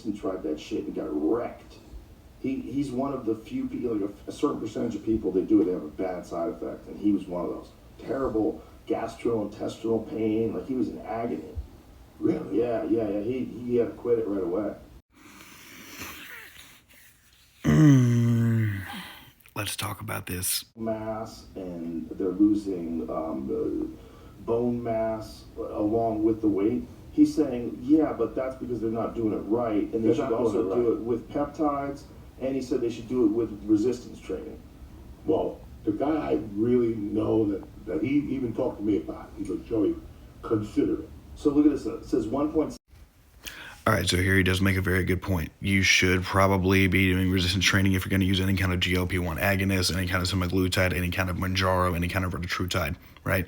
He tried that shit and got wrecked. He's one of the few people, like a certain percentage of people, they do it, they have a bad side effect, and he was one of those. Terrible gastrointestinal pain, like he was in agony. Really? Yeah. He had to quit it right away. Let's talk about this. Mass, and they're losing bone mass along with the weight. He's saying, yeah, but that's because they're not doing it right, and they should also do it with peptides, and he said they should do it with resistance training. Well, the guy I really know that he even talked to me about it. He goes, Joey, consider it. So look at this. It says 1.6. All right, so here he does make a very good point. You should probably be doing resistance training if you're going to use any kind of GLP-1 agonist, any kind of semaglutide, any kind of Mounjaro, any kind of retatrutide, right?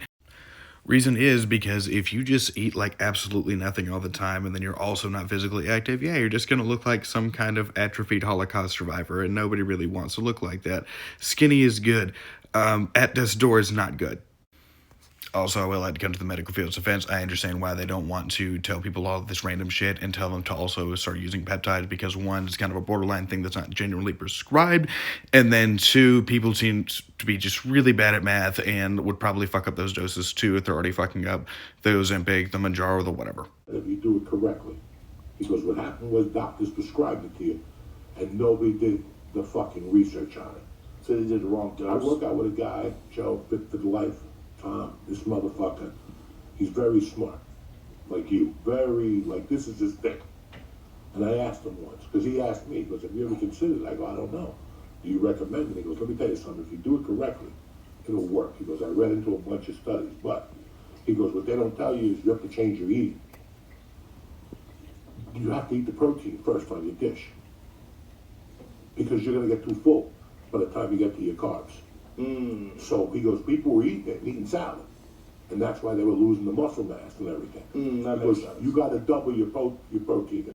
Reason is because if you just eat like absolutely nothing all the time and then you're also not physically active, yeah, you're just going to look like some kind of atrophied Holocaust survivor, and nobody really wants to look like that. Skinny is good. At death's door is not good. Also, I will like to come to the medical field's defense. I understand why they don't want to tell people all of this random shit and tell them to also start using peptides, because one, it's kind of a borderline thing that's not genuinely prescribed, and then two, people seem to be just really bad at math and would probably fuck up those doses too if they're already fucking up the Ozempic, the Mounjaro, the whatever. If you do it correctly. Because what happened was doctors prescribed it to you, and nobody did the fucking research on it. So they did the wrong dose. I work out with a guy, Joe, fit for the life. Tom, this motherfucker, he's very smart, like you, very, like, this is his thing. And I asked him once, because he asked me, he goes, have you ever considered it? I go, I don't know. Do you recommend it? He goes, let me tell you something, if you do it correctly, it'll work. He goes, I read into a bunch of studies, but, he goes, what they don't tell you is you have to change your eating. You have to eat the protein first on your dish, because you're going to get too full by the time you get to your carbs. So he goes, people were eating it and eating salad. And that's why they were losing the muscle mass and everything. That makes sense. You got to double your protein.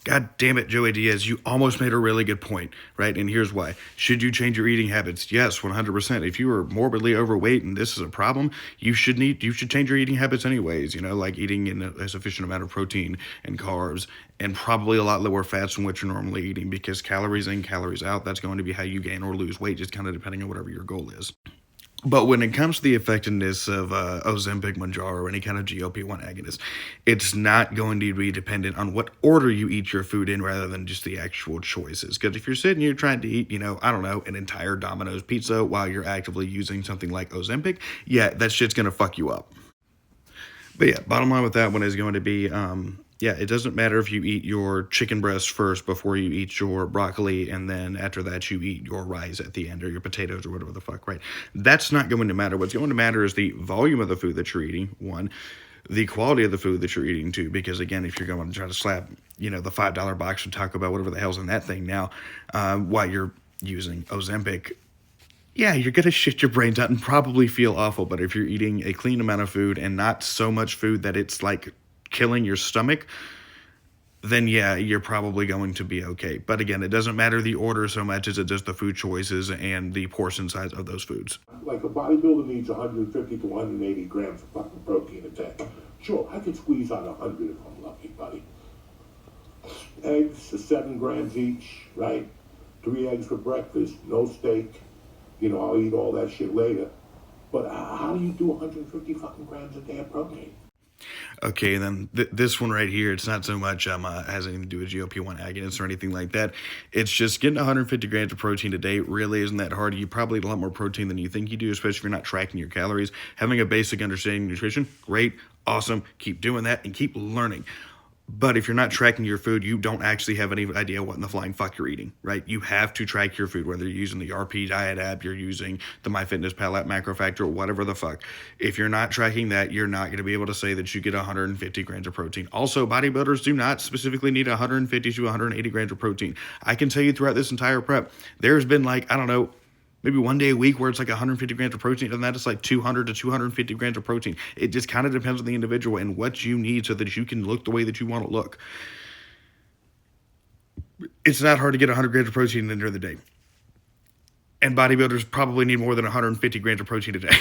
God damn it, Joey Diaz, you almost made a really good point, right? And here's why. Should you change your eating habits? Yes, 100%. If you are morbidly overweight and this is a problem, you should change your eating habits anyways, like eating in a sufficient amount of protein and carbs, and probably a lot lower fats than what you're normally eating, because calories in, calories out, that's going to be how you gain or lose weight, just kind of depending on whatever your goal is. But when it comes to the effectiveness of Ozempic, Mounjaro, or any kind of GLP-1 agonist, it's not going to be dependent on what order you eat your food in rather than just the actual choices. Because if you're sitting here trying to eat, I don't know, an entire Domino's pizza while you're actively using something like Ozempic, yeah, that shit's going to fuck you up. But yeah, bottom line with that one is going to be, it doesn't matter if you eat your chicken breast first before you eat your broccoli, and then after that you eat your rice at the end, or your potatoes, or whatever the fuck, right? That's not going to matter. What's going to matter is the volume of the food that you're eating, one, the quality of the food that you're eating, two, because again, if you're going to try to slap, the $5 box from Taco Bell, whatever the hell's in that thing now, while you're using Ozempic, yeah, you're going to shit your brains out and probably feel awful. But if you're eating a clean amount of food and not so much food that it's like killing your stomach, then yeah, you're probably going to be okay. But again, it doesn't matter the order so much as it does the food choices and the portion size of those foods. Like a bodybuilder needs 150 to 180 grams of fucking protein a day. Sure, I could squeeze out 100 if I'm lucky, buddy. Eggs are 7 grams each, right? 3 eggs for breakfast, no steak. I'll eat all that shit later. But how do you do 150 fucking grams a day of protein? Okay, and then this one right here, it's not so much has anything to do with GLP-1 agonists or anything like that. It's just getting 150 grams of protein a day really isn't that hard. You probably eat a lot more protein than you think you do, especially if you're not tracking your calories. Having a basic understanding of nutrition, great, awesome. Keep doing that and keep learning. But if you're not tracking your food, you don't actually have any idea what in the flying fuck you're eating, right? You have to track your food, whether you're using the RP Diet app, you're using the MyFitnessPal app, Macro Factor, whatever the fuck. If you're not tracking that, you're not going to be able to say that you get 150 grams of protein. Also, bodybuilders do not specifically need 150 to 180 grams of protein. I can tell you throughout this entire prep, there's been maybe one day a week where it's like 150 grams of protein, and that is like 200 to 250 grams of protein. It just kind of depends on the individual and what you need so that you can look the way that you want to look. It's not hard to get 100 grams of protein in the day. And bodybuilders probably need more than 150 grams of protein a day.